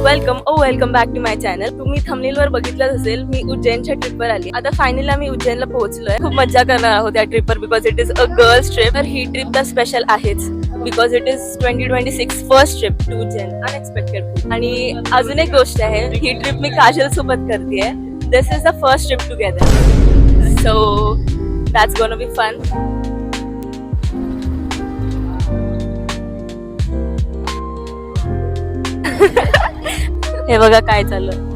Welcome back to my channel. तुम्ही थंबनेलवर बघितलंच असेल, मी उज्जैनच्या ट्रिपवर आली. आता फायनली आम्ही उज्जैनला पोहोचलोय. खूप मजा करणार आहोत या ट्रिपवर because it is a girls trip. तर ही ट्रिप तर स्पेशल आहेच because it is 2026 first trip to Ujjain, unexpected. आणि अजून एक गोष्ट आहे, ही ट्रिप मी काजल सोबत करतेय. This is the first trip together, so that's gonna be fun. हे बघा काय चाललं.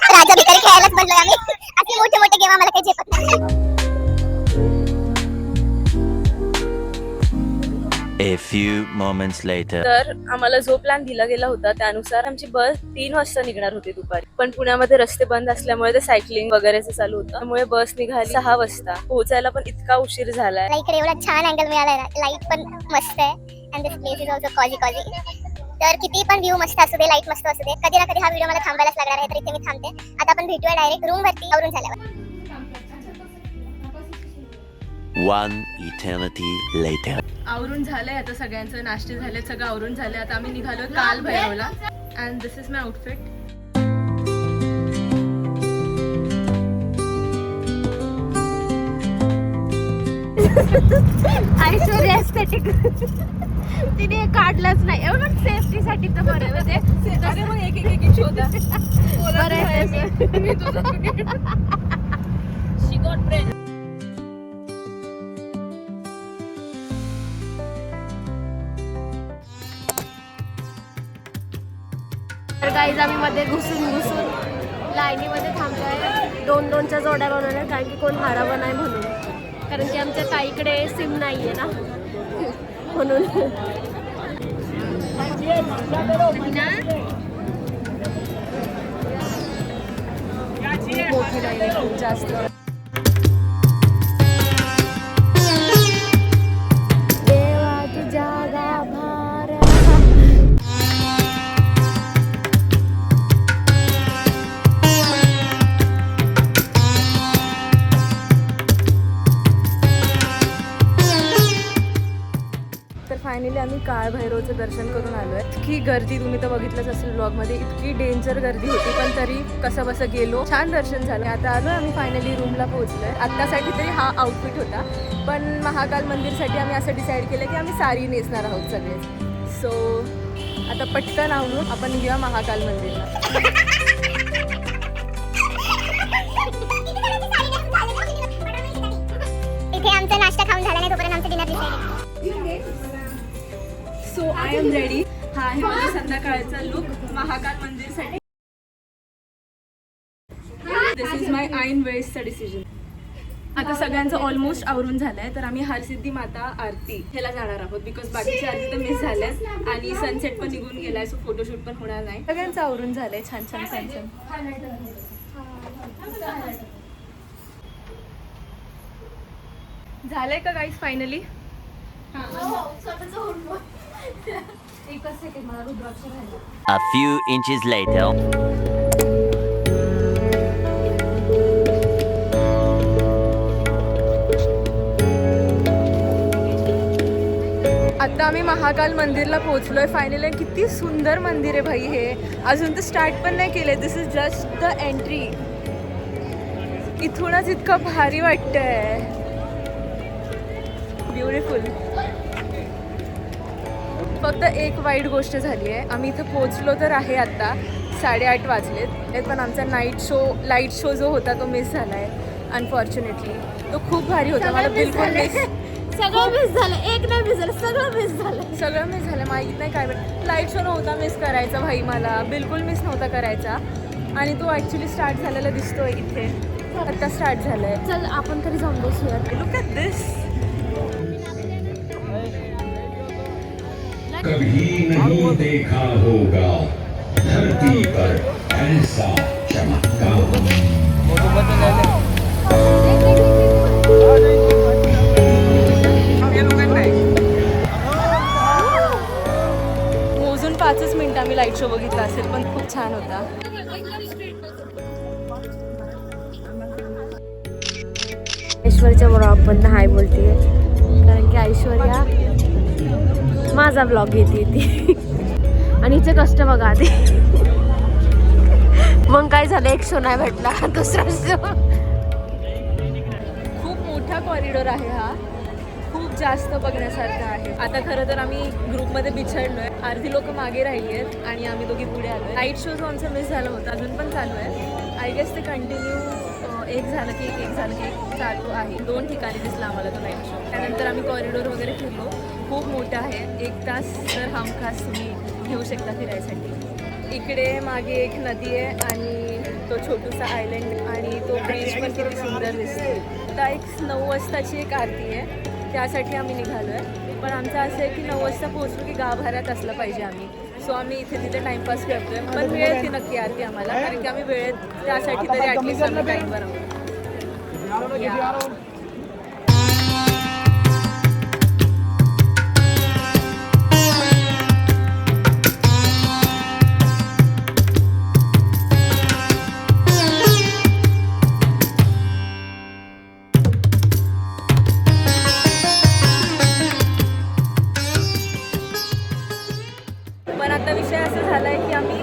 राजा भिकारी खेळायलाच बनलोय आम्ही. असे मोठे मोठे गेम आम्हाला काही झेपत नाही. A few moments later. तर आम्हाला जो प्लॅन दिला गेला होता त्यानुसार आमची बस 3 वाजता निघणार होती दुपारी. पण पुण्यामध्ये रस्ते बंद असल्यामुळे ते सायकलिंग वगैरेच चालू होतं, त्यामुळे बस निघाली 6 वाजता. पोहोचायला पण इतका उशीर झालाय. इकडे एवढा छान अँगल मिळालाय ना, लाईट पण मस्त आहे and this place is also cozy. तर किती पण व्ह्यू मस्त असू दे, लाईट मस्त असू दे, कधी ना कधी हा व्हिडिओ मला थांबायलाच लागणार आहे. तर इथे मी थांबते. आता आपण भेटूया डायरेक्ट रूम वरती आवरून झाल्यावर. One eternity later. आवरून झालंय आता, सगळ्यांचं नाश्ते झाले, सगळं आवरून झालंय. आता आम्ही निघालो काल भैरवला and this is my outfit. Aishwarya aesthetic तिने काढलंच नाही एवढं सेफ्टीसाठी तर बरं म्हणजे मग एक शोधा. बरं आहे She got bread. तर गाईज आम्ही मध्ये घुसून लाईनीमध्ये थांबलोय. 2-2च्या जोड्या बनवल्या कारण की कोण हारावं नाही म्हणून, कारण की आमच्या ताईकडे सिम नाहीये ना म्हणून. मोठी लाईन आहे, खूप जास्त. देवा तुझ्या गाभार. तर फायनली आम्ही काळ भैरवचं दर्शन करून आलोय. इतकी गर्दी, तुम्ही तर बघितलंच असेल ब्लॉगमध्ये, इतकी डेंजर गर्दी होती, पण तरी कसं बसं गेलो, छान दर्शन झालं. आता आलो आम्ही फायनली रूमला पोहोचलोय. आत्तासाठी तरी हा आउटफिट होता, पण महाकाल मंदिरसाठी आम्ही असं डिसाईड केलं की आम्ही साडी नेसणार आहोत सगळे. सो आता पटकन आवरून आपण घेऊया महाकाल मंदिरला. इथे आमचा नाश्ता खाऊन झाला नाही तोपर्यंत आमचं dinner decide. So I am ready. हा आहे माझा संध्याकाळचा लुक महाकाल मंदिरसाठी. दिस इज माय ऐन वेळेसचा डिसिजन. आता सगळ्यांचं ऑलमोस्ट आवरून झालंय, तर आम्ही हरसिद्धी माता आरती ह्याला जाणार आहोत बिकॉज बाकीची आरती तर मिस झाल्यात आणि सनसेट पण निघून गेलाय, सो फोटोशूट पण होणार नाही. सगळ्यांचं आवरून झालंय छान छान छान छान. झालंय का guys finally? A few inches later. आता आम्ही महाकाल मंदिरला पोहोचलोय फायनली. किती सुंदर मंदिर आहे भाई हे. अजून तर स्टार्ट पण नाही केलंय. दिस इज जस्ट द एंट्री. इथूनच इतकं भारी वाटतंय. ब्युटिफुल. फक्त एक वाईट गोष्ट झाली आहे, आम्ही इथं पोहोचलो तर आहे आता 8:30 वाजलेत, पण आमचा लाईट शो जो होता तो मिस झाला आहे अनफॉर्च्युनेटली. तो खूप भारी होता. मला बिलकुल सगळं मिस झालं, एक नाही मिस झालं, सगळं मिस झालं. माहीत नाही काय लाईट शो नव्हता मिस करायचा भाई, मला बिलकुल मिस नव्हता करायचा. आणि तो ॲक्च्युली स्टार्ट झालेला दिसतोय इथे, आता स्टार्ट झालाय. चल आपण तरी जाऊन बसूया. लुक ॲट दिस. कभी नहीं देखा होगा धरती पर ऐसा चमत्कार. लाईट शो बघितला असेल, पण खूप छान होता. ऐश्वर्याच्या ब्लॉग पण हाय बोलते, कारण की ऐश्वर्या माझा ब्लॉग घेते ती. आणि हिचे कष्ट बघा आधी. मग काय झालं, एक शो नाही भेटला, दुसरा शो. खूप मोठा कॉरिडॉर आहे हा, खूप जास्त बघण्यासारखं आहे. आता खरं तर आम्ही ग्रुपमध्ये बिछडलोय, अर्धी लोक मागे राहिली आहेत आणि आम्ही दोघी पुढे आलोय. नाईट शो जो आमचा मिस झाला होता अजून पण चालू आहे. आय गेस ते कंटिन्यू एक झालं की एक झालं की एक चालू आहे. 2 ठिकाणी दिसला आम्हाला तो नाईट शो. त्यानंतर आम्ही कॉरिडॉर वगैरे फिरलो. खूप मोठा आहे, 1 तास तर हमखास तुम्ही घेऊ शकता फिरायसाठी. इकडे मागे एक नदी आहे आणि तो छोटूसा आयलंड आणि तो ब्रिज पण किती सुंदर दिसतो. आता एक 9 वाजताची एक आरती आहे, त्यासाठी आम्ही निघालो आहे. पण आमचं असं आहे की 9 वाजता पोहोचलो की गाभाऱ्यात असलं पाहिजे आम्ही. सो आम्ही इथे तिथे टाइमपास करतोय, पण वेळेत ती नक्की आरती आम्हाला, कारण की आम्ही वेळेत त्यासाठी तरी ॲटलिस्ट आम्ही टाईमवर आहोत. पण आता विषय असा झाला आहे की आम्ही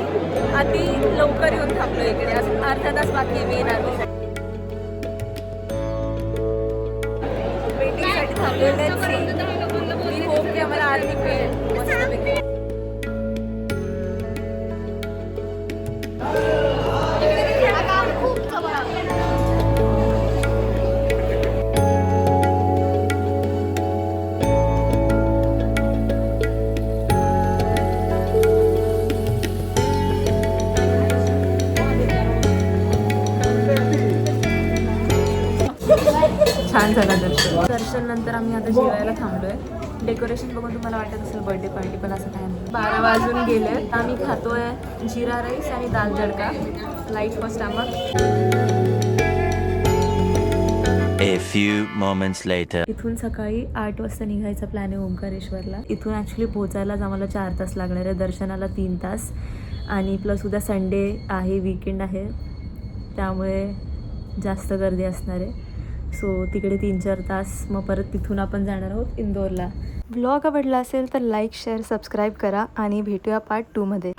आधी लवकर येऊन थांबलो इकडे. अजून अर्धा तास बाकी आहे मेन आरतीसाठी. वेटिंगसाठी थांबलेले मी होप की आम्हाला आरती मिळेल मस्तपैकी. छान झालं दर्शन नंतर आम्ही आता जेवायला थांबलोय. डेकोरेशन बघून तुम्हाला वाटत असेल बर्थडे पार्टी, पण असं काय नाही. 12 वाजून गेले. आम्ही खातोय जिरा राईस आणि दाल तडका, light for stomach. A few moments later. इथून सकाळी 8 वाजता निघायचा प्लॅन आहे ओंकारेश्वरला. इथून ॲक्च्युली पोचायलाच आम्हाला 4 तास लागणार आहे, दर्शनाला 3 तास, आणि प्लस उद्या संडे आहे, वीकेंड आहे, त्यामुळे जास्त गर्दी असणार आहे. सो तिकडे 3-4 तास, मग परत तिथून आपण जाणार आहोत इंदोरला. ब्लॉग आवडला असेल तर लाईक, शेअर, सबस्क्राईब करा आणि भेटूया पार्ट 2 मध्ये.